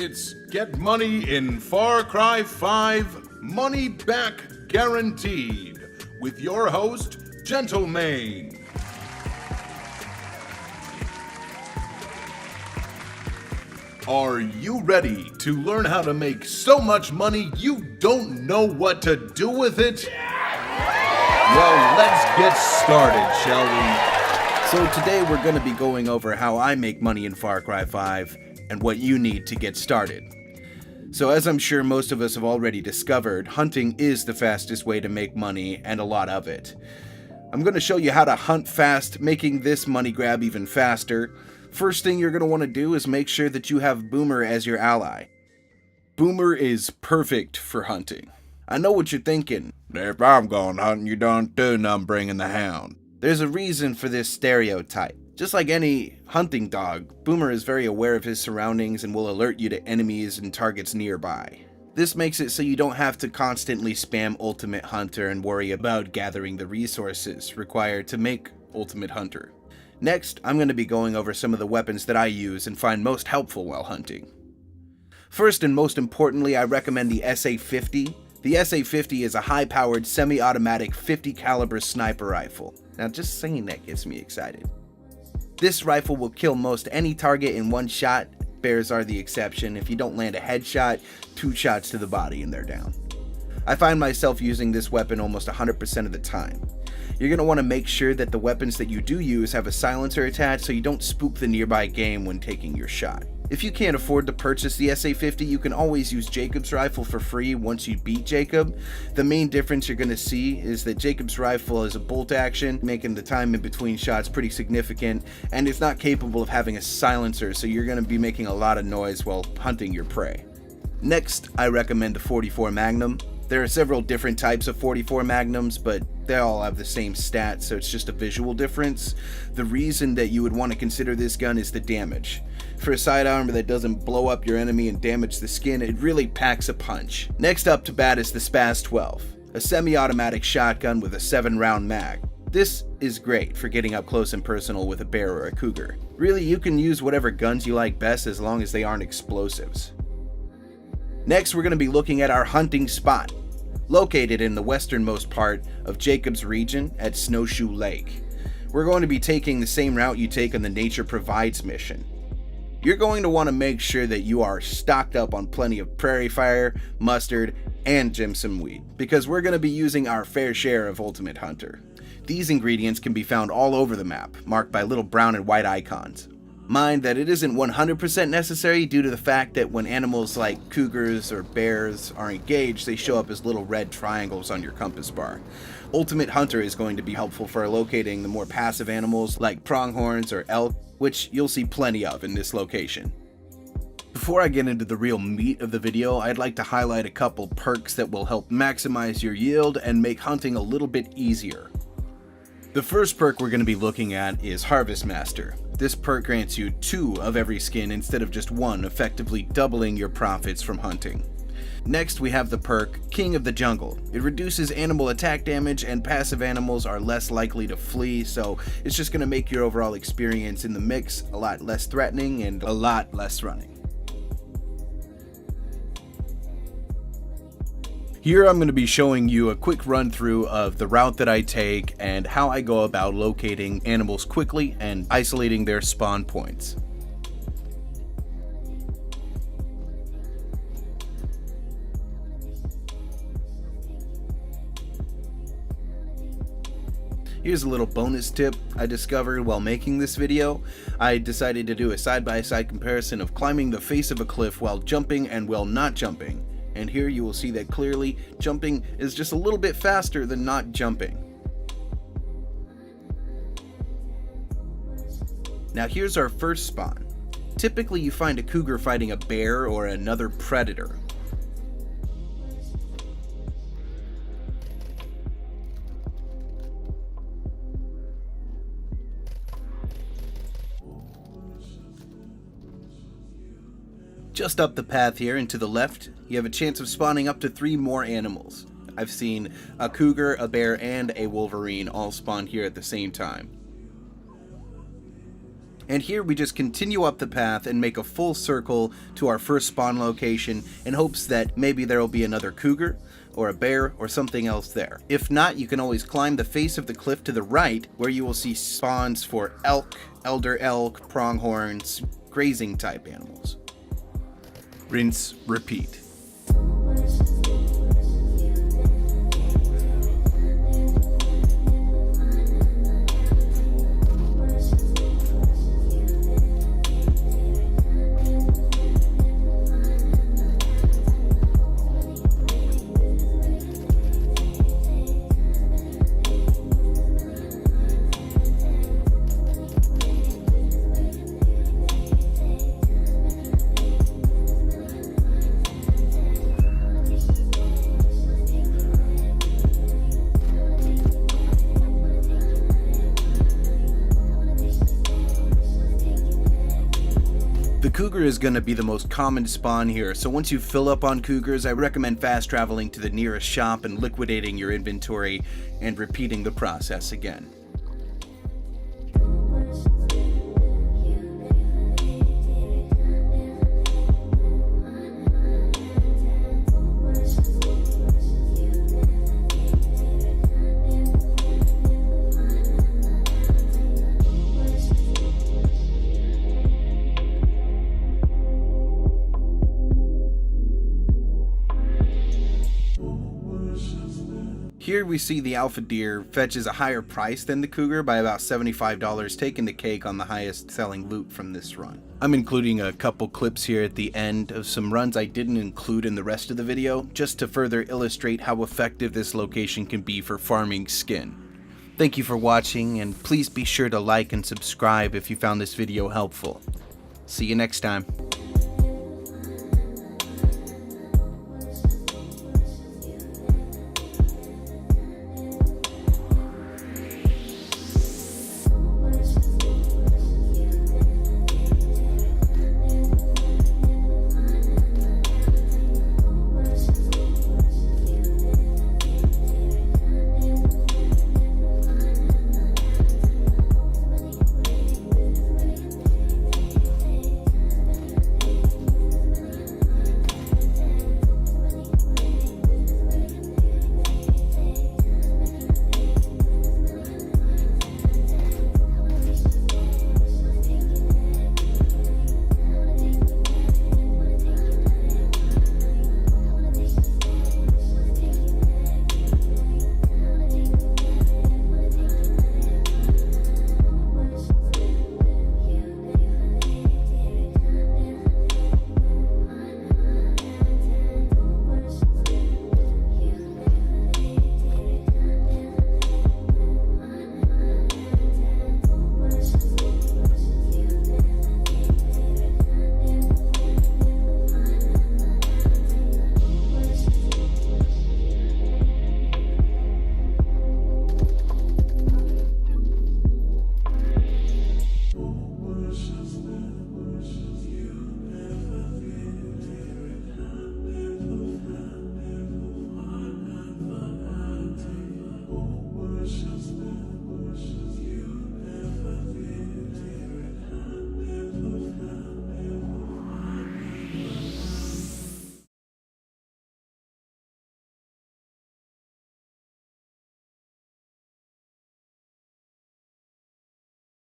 It's Get Money in Far Cry 5 Money Back Guaranteed with your host, Gentlemane. Are you ready to learn how to make so much money you don't know what to do with it? Well, let's get started, shall we? So today we're going to be going over how I make money in Far Cry 5 and what you need to get started. So as I'm sure most of us have already discovered, hunting is the fastest way to make money, and a lot of it. I'm going to show you how to hunt fast, making this money grab even faster. First thing you're going to want to do is make sure that you have Boomer as your ally. Boomer is perfect for hunting. I know what you're thinking. If I'm going hunting, you don't do none bringing the hound. There's a reason for this stereotype. Just like any hunting dog, Boomer is very aware of his surroundings and will alert you to enemies and targets nearby. This makes it so you don't have to constantly spam Ultimate Hunter and worry about gathering the resources required to make Ultimate Hunter. Next, I'm going to be going over some of the weapons that I use and find most helpful while hunting. First and most importantly, I recommend the SA-50. The SA-50 is a high-powered semi-automatic 50 caliber sniper rifle. Now just saying that gets me excited. This rifle will kill most any target in one shot. Bears are the exception. If you don't land a headshot, 2 shots to the body and they're down. I find myself using this weapon almost 100% of the time. You're going to want to make sure that the weapons that you do use have a silencer attached so you don't spook the nearby game when taking your shot. If you can't afford to purchase the SA-50, you can always use Jacob's rifle for free once you beat Jacob. The main difference you're going to see is that Jacob's rifle is a bolt action, making the time in between shots pretty significant, and it's not capable of having a silencer, so you're going to be making a lot of noise while hunting your prey. Next, I recommend the 44 Magnum. There are several different types of 44 Magnums, but they all have the same stats, so it's just a visual difference. The reason that you would want to consider this gun is the damage. For a sidearm that doesn't blow up your enemy and damage the skin, it really packs a punch. Next up to bat is the SPAS 12, a semi-automatic shotgun with a 7-round mag. This is great for getting up close and personal with a bear or a cougar. Really, you can use whatever guns you like best as long as they aren't explosives. Next, we're going to be looking at our hunting spot, located in the westernmost part of Jacob's region at Snowshoe Lake. We're going to be taking the same route you take on the Nature Provides mission. You're going to want to make sure that you are stocked up on plenty of prairie fire, mustard, and Jimson weed, because we're going to be using our fair share of Ultimate Hunter. These ingredients can be found all over the map, marked by little brown and white icons. Mind that it isn't 100% necessary due to the fact that when animals like cougars or bears are engaged, they show up as little red triangles on your compass bar. Ultimate Hunter is going to be helpful for locating the more passive animals like pronghorns or elk, which you'll see plenty of in this location. Before I get into the real meat of the video, I'd like to highlight a couple perks that will help maximize your yield and make hunting a little bit easier. The first perk we're going to be looking at is Harvest Master. This perk grants you 2 of every skin instead of just 1, effectively doubling your profits from hunting. Next, we have the perk King of the Jungle. It reduces animal attack damage and passive animals are less likely to flee, so it's just going to make your overall experience in the mix a lot less threatening and a lot less running. Here I'm going to be showing you a quick run through of the route that I take and how I go about locating animals quickly and isolating their spawn points. Here's a little bonus tip I discovered while making this video. I decided to do a side-by-side comparison of climbing the face of a cliff while jumping and while not jumping. And here you will see that clearly jumping is just a little bit faster than not jumping. Now here's our first spawn. Typically you find a cougar fighting a bear or another predator. Just up the path here and to the left, you have a chance of spawning up to 3 more animals. I've seen a cougar, a bear, and a wolverine all spawn here at the same time. And here we just continue up the path and make a full circle to our first spawn location in hopes that maybe there will be another cougar or a bear or something else there. If not, you can always climb the face of the cliff to the right where you will see spawns for elk, elder elk, pronghorns, grazing type animals. Rinse, repeat. The cougar is going to be the most common spawn here, so once you fill up on cougars, I recommend fast traveling to the nearest shop and liquidating your inventory and repeating the process again. Here we see the alpha deer fetches a higher price than the cougar by about $75, taking the cake on the highest selling loot from this run. I'm including a couple clips here at the end of some runs I didn't include in the rest of the video, just to further illustrate how effective this location can be for farming skin. Thank you for watching, and please be sure to like and subscribe if you found this video helpful. See you next time.